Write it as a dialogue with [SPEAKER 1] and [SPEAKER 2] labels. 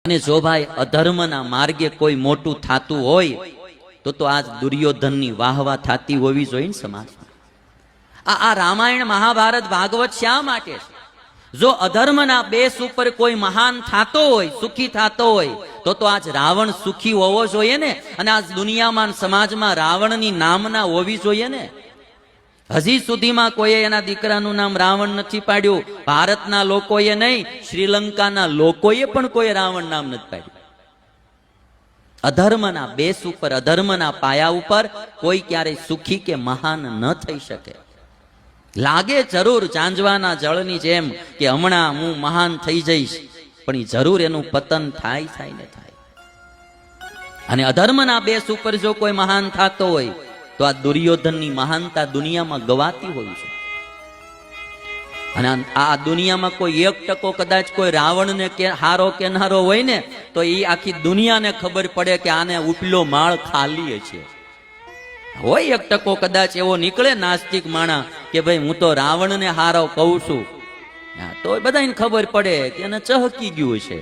[SPEAKER 1] અને જો ભાઈ અધર્મના માર્ગે કોઈ મોટું થાતું હોય તો આજ દુર્યોધનની વાહવા થાતી હોવી જોઈએ ને સમાજમાં. આ રામાયણ મહાભારત ભાગવત શા માટે છે? જો અધર્મના બેસ ઉપર કોઈ મહાન થાતો હોય, સુખી થાતો હોય તો આજ રાવણ સુખી હોવો જોઈએ ને. અને આજ દુનિયામાં સમાજમાં રાવણની નામના હોવી જોઈએ ને. હજી સુધીમાં કોઈએ એના દીકરાનું નામ રાવણ નથી પાડ્યું. ભારતના લોકોએ નહીં, શ્રીલંકાના લોકોએ પણ કોઈ રાવણ નામ નથી પાડ્યું. અધર્મના બેસ ઉપર, અધર્મના પાયા ઉપર કોઈ ક્યારેય સુખી કે મહાન ન થઈ શકે. લાગે જરૂર ચાંજવાના જળની જેમ કે હમણાં હું મહાન થઈ જઈશ, પણ એ જરૂર એનું પતન થાય ને થાય. અને અધર્મના બેસ ઉપર જો કોઈ મહાન થતો હોય તો આ દુર્યોધનની મહાનતા દુનિયામાં ગવાતી હોય છે. અને આ દુનિયામાં કોઈ 1% કદાચ કોઈ રાવણને કે હારો કે નારો હોય ને તો એ આખી દુનિયાને ખબર પડે કે આને ઉપલો માળ ખાલી છે. હોય 1% કદાચ એવો નીકળે નાસ્તિક માણા કે ભાઈ હું તો રાવણને હારો કહું છું, તો બધાને ખબર પડે કે એને ચહકી ગયું છે.